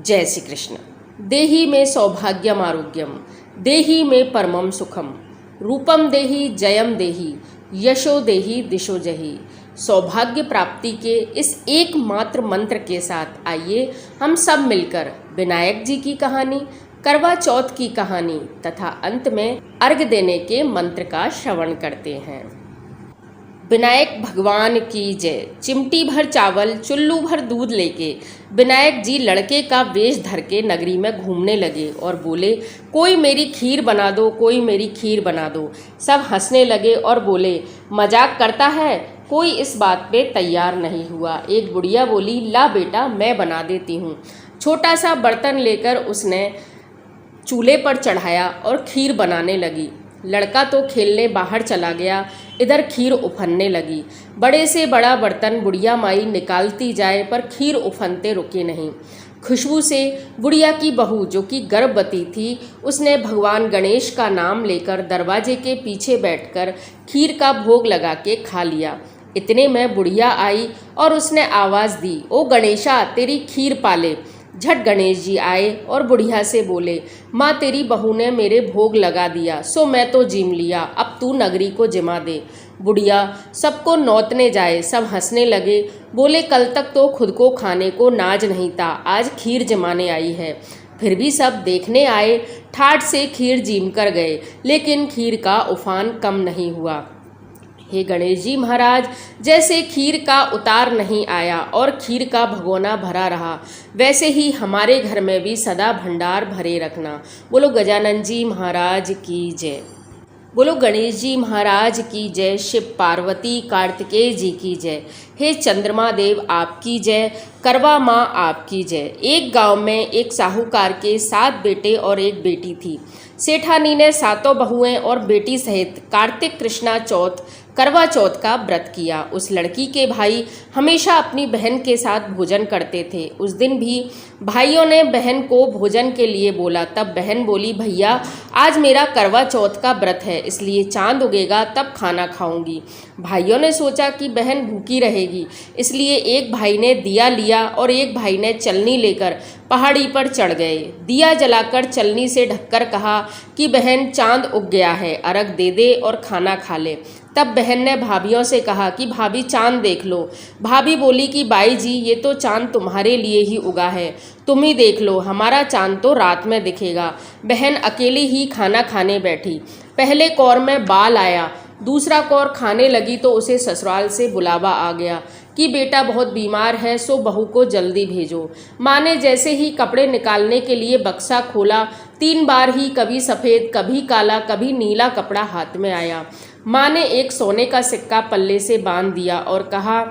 जय श्री कृष्ण। देहि में सौभाग्यम आरोग्यम, देहि में परमम सुखम, रूपम देहि जयम देहि, यशो देहि दिशो जहि। सौभाग्य प्राप्ति के इस एकमात्र मंत्र के साथ आइए हम सब मिलकर विनायक जी की कहानी, करवा चौथ की कहानी तथा अंत में अर्घ देने के मंत्र का श्रवण करते हैं। विनायक भगवान की जय। चिमटी भर चावल चुल्लू भर दूध लेके विनायक जी लड़के का वेश धर के नगरी में घूमने लगे और बोले, कोई मेरी खीर बना दो, कोई मेरी खीर बना दो। सब हंसने लगे और बोले, मजाक करता है। कोई इस बात पे तैयार नहीं हुआ। एक बुढ़िया बोली, ला बेटा मैं बना देती हूँ। छोटा सा बर्तन लेकर उसने चूल्हे पर चढ़ाया और खीर बनाने लगी। लड़का तो खेलने बाहर चला गया, इधर खीर उफनने लगी। बड़े से बड़ा बर्तन बुढ़िया माई निकालती जाए पर खीर उफनते रुके नहीं। खुशबू से बुढ़िया की बहू जो कि गर्भवती थी, उसने भगवान गणेश का नाम लेकर दरवाजे के पीछे बैठकर खीर का भोग लगा के खा लिया। इतने में बुढ़िया आई और उसने आवाज़ दी, ओ गणेशा तेरी खीर पाले। झट गणेश जी आए और बुढ़िया से बोले, माँ तेरी बहू ने मेरे भोग लगा दिया, सो मैं तो जिम लिया, अब तू नगरी को जिमा दे। बुढ़िया सबको नौतने जाए, सब हंसने लगे। बोले, कल तक तो खुद को खाने को नाज नहीं था, आज खीर जमाने आई है। फिर भी सब देखने आए, ठाठ से खीर जीम कर गए, लेकिन खीर का उफान कम नहीं हुआ। हे गणेश जी महाराज, जैसे खीर का उतार नहीं आया और खीर का भगोना भरा रहा, वैसे ही हमारे घर में भी सदा भंडार भरे रखना। बोलो गजानन जी महाराज की जय। बोलो गणेश जी महाराज की जय। शिव पार्वती कार्तिकेय जी की जय। हे चंद्रमा देव आपकी जय। करवा माँ आपकी जय। एक गांव में एक साहूकार के 7 बेटे और एक बेटी थी। सेठानी ने 7 बहुएं और बेटी सहित कार्तिक कृष्णा चौथ करवा चौथ का व्रत किया। उस लड़की के भाई हमेशा अपनी बहन के साथ भोजन करते थे। उस दिन भी भाइयों ने बहन को भोजन के लिए बोला। तब बहन बोली, भैया आज मेरा करवा चौथ का व्रत है, इसलिए चांद उगेगा तब खाना खाऊंगी। भाइयों ने सोचा कि बहन भूखी रहेगी, इसलिए एक भाई ने दिया लिया और एक भाई ने चलनी लेकर पहाड़ी पर चढ़ गए। दिया जलाकर चलनी से ढककर कहा कि बहन चांद उग गया है, अर्घ दे दे और खाना खा ले। तब बहन ने भाभियों से कहा कि भाभी चांद देख लो। भाभी बोली कि बाई जी ये तो चांद तुम्हारे लिए ही उगा है, तुम ही देख लो, हमारा चांद तो रात में दिखेगा। बहन अकेली ही खाना खाने बैठी। पहले कौर में बाल आया, दूसरा कौर खाने लगी तो उसे ससुराल से बुलावा आ गया कि बेटा बहुत बीमार है, सो बहू को जल्दी भेजो। माँ ने जैसे ही कपड़े निकालने के लिए बक्सा खोला, 3 बार ही कभी सफ़ेद कभी काला कभी नीला कपड़ा हाथ में आया। माँ ने एक सोने का सिक्का पल्ले से बांध दिया और कहा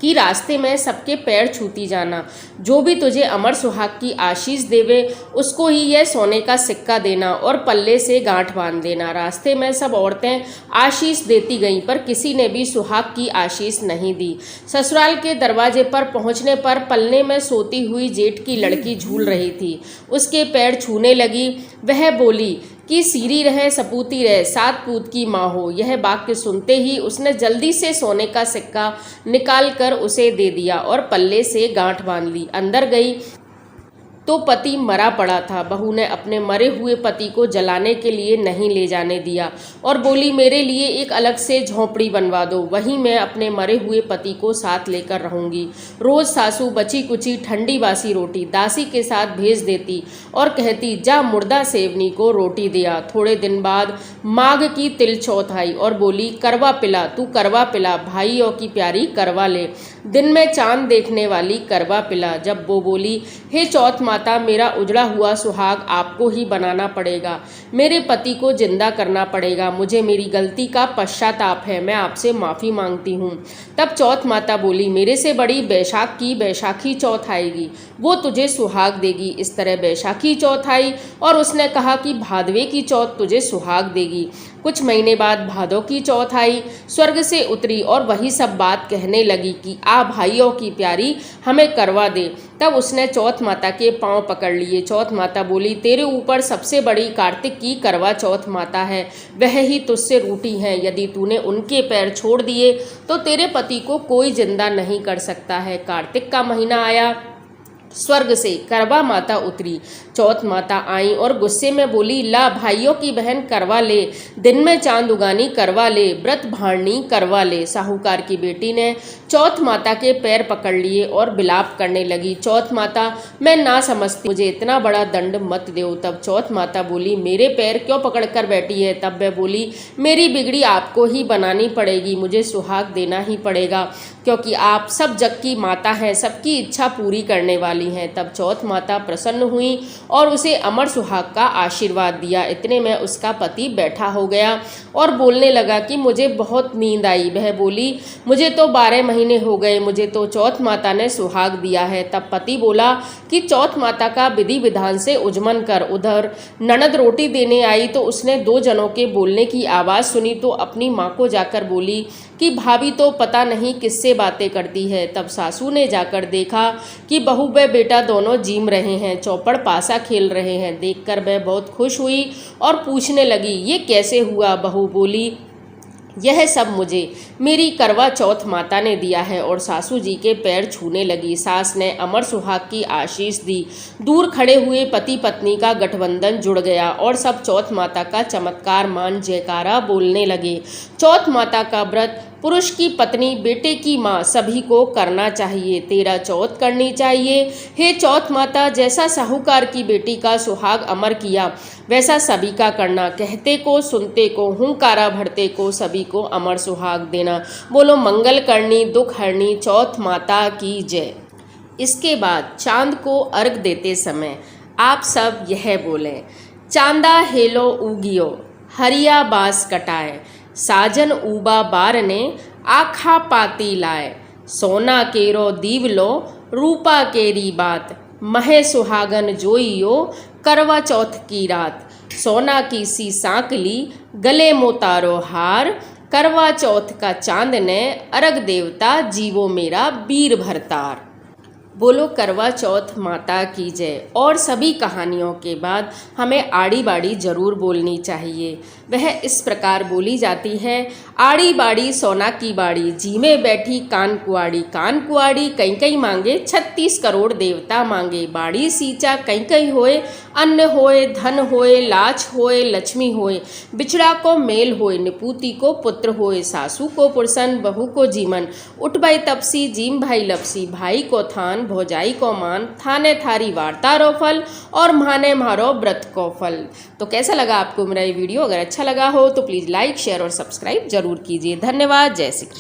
कि रास्ते में सबके पैर छूती जाना, जो भी तुझे अमर सुहाग की आशीष देवे उसको ही यह सोने का सिक्का देना और पल्ले से गांठ बांध देना। रास्ते में सब औरतें आशीष देती गईं पर किसी ने भी सुहाग की आशीष नहीं दी। ससुराल के दरवाजे पर पहुंचने पर पलने में सोती हुई जेठ की लड़की झूल रही थी। उसके पैर छूने लगी। वह बोली कि सीरी रहे सपूती रहे, 7 पूत की माँ हो। यह वाक्य सुनते ही उसने जल्दी से सोने का सिक्का निकाल कर उसे दे दिया और पल्ले से गांठ बांध ली। अंदर गई तो पति मरा पड़ा था। बहू ने अपने मरे हुए पति को जलाने के लिए नहीं ले जाने दिया और बोली, मेरे लिए एक अलग से झोंपड़ी बनवा दो, वहीं मैं अपने मरे हुए पति को साथ लेकर रहूंगी। रोज सासू बची कुची ठंडी बासी रोटी दासी के साथ भेज देती और कहती, जा मुर्दा सेवनी को रोटी दिया। थोड़े दिन बाद माघ की तिल चौथ आई और बोली, करवा पिला, तू करवा पिला, भाइयों की प्यारी करवा ले, दिन में चांद देखने वाली करवा पिला। जब वो बोली, हे चौथ माता, मेरा उजड़ा हुआ सुहाग आपको ही बनाना पड़ेगा, मेरे पति को जिंदा करना पड़ेगा, मुझे मेरी गलती का पश्चाताप है, मैं आपसे माफ़ी मांगती हूँ। तब चौथ माता बोली, मेरे से बड़ी बैशाख की बैशाखी चौथ आएगी, वो तुझे सुहाग देगी। इस तरह बैशाखी चौथ आई और उसने कहा कि भादवे की चौथ तुझे सुहाग देगी। कुछ महीने बाद भादों की चौथ आई, स्वर्ग से उतरी और वही सब बात कहने लगी कि आ भाइयों की प्यारी, हमें करवा दे। तब उसने चौथ माता के पांव पकड़ लिए। चौथ माता बोली, तेरे ऊपर सबसे बड़ी कार्तिक की करवा चौथ माता है, वह ही तुझसे रूठी हैं। यदि तूने उनके पैर छोड़ दिए तो तेरे पति को कोई जिंदा नहीं कर सकता है। कार्तिक का महीना आया स्वर्ग से करवा माता उतरी। चौथ माता आई और गुस्से में बोली, ला भाइयों की बहन करवा ले, दिन में चांद उगानी करवा ले, व्रत भाड़नी करवा ले। साहूकार की बेटी ने चौथ माता के पैर पकड़ लिए और बिलाप करने लगी, चौथ माता मैं ना समझती, मुझे इतना बड़ा दंड मत दो। तब चौथ माता बोली, मेरे पैर क्यों पकड़ कर बैठी है? तब वह बोली, मेरी बिगड़ी आपको ही बनानी पड़ेगी, मुझे सुहाग देना ही पड़ेगा, क्योंकि आप सब जग की माता हैं, सबकी इच्छा पूरी करने वाली हैं। तब चौथ माता प्रसन्न हुई और उसे अमर सुहाग का आशीर्वाद दिया। इतने में उसका पति बैठा हो गया और बोलने लगा कि मुझे बहुत नींद आई। वह बोली, मुझे तो 12 महीने हो गए, मुझे तो चौथ माता ने सुहाग दिया है। तब पति बोला कि चौथ माता का विधि विधान से उजमन कर। उधर ननद रोटी देने आई तो उसने 2 जनों के बोलने की आवाज़ सुनी तो अपनी माँ को जाकर बोली कि भाभी तो पता नहीं किससे बातें करती है। तब सासू ने जाकर देखा कि बहू व बेटा दोनों जीम रहे हैं, चौपड़ पासा खेल रहे हैं। देखकर वह बहुत खुश हुई और पूछने लगी, ये कैसे हुआ? बहू बोली, यह सब मुझे मेरी करवा चौथ माता ने दिया है, और सासू जी के पैर छूने लगी। सास ने अमर सुहाग की आशीष दी। दूर खड़े हुए पति पत्नी का गठबंधन जुड़ गया और सब चौथ माता का चमत्कार मान जयकारा बोलने लगे। चौथ माता का व्रत पुरुष की पत्नी, बेटे की माँ सभी को करना चाहिए। 13 चौथ करनी चाहिए। हे चौथ माता, जैसा साहूकार की बेटी का सुहाग अमर किया वैसा सभी का करना। कहते को सुनते को, हुंकारा भरते को सभी को अमर सुहाग देना। बोलो मंगल करनी दुख हरनी चौथ माता की जय। इसके बाद चांद को अर्घ देते समय आप सब यह बोलें, चांदा हेलो उगियो, हरिया बांस कटाए, साजन ऊबा बार ने आखा पाती लाए, सोना केरो दीवलो रूपा केरी बात, महे सुहागन जोइयो करवा चौथ की रात, सोना की सी सांकली गले मोतारो हार, करवा चौथ का चांद ने अर्घ देवता जीवो मेरा वीर भरतार। बोलो करवा चौथ माता की जय। और सभी कहानियों के बाद हमें आड़ी बाड़ी जरूर बोलनी चाहिए। वह इस प्रकार बोली जाती है, आड़ी बाड़ी सोना की बाड़ी, जी में बैठी कान कुआड़ी, कान कुआड़ी कई कई मांगे, 36 करोड़ देवता मांगे, बाड़ी सींचा कई कई होए, अन्न होए धन होए, लाछ होए लक्ष्मी होए, बिछड़ा को मेल होए, निपूती को पुत्र होए, सासू को पुरसन बहू को जीमन, उठ भाई तपसी जीम भाई लपसी, भाई को थान भौजाई को मान, थाने थारी वार्ता रो फल और माने मारो व्रत को फल। तो कैसा लगा आपको मेरा ये वीडियो? अगर अच्छा लगा हो तो प्लीज़ लाइक शेयर और सब्सक्राइब जरूर कीजिए। धन्यवाद। जय श्री कृष्ण।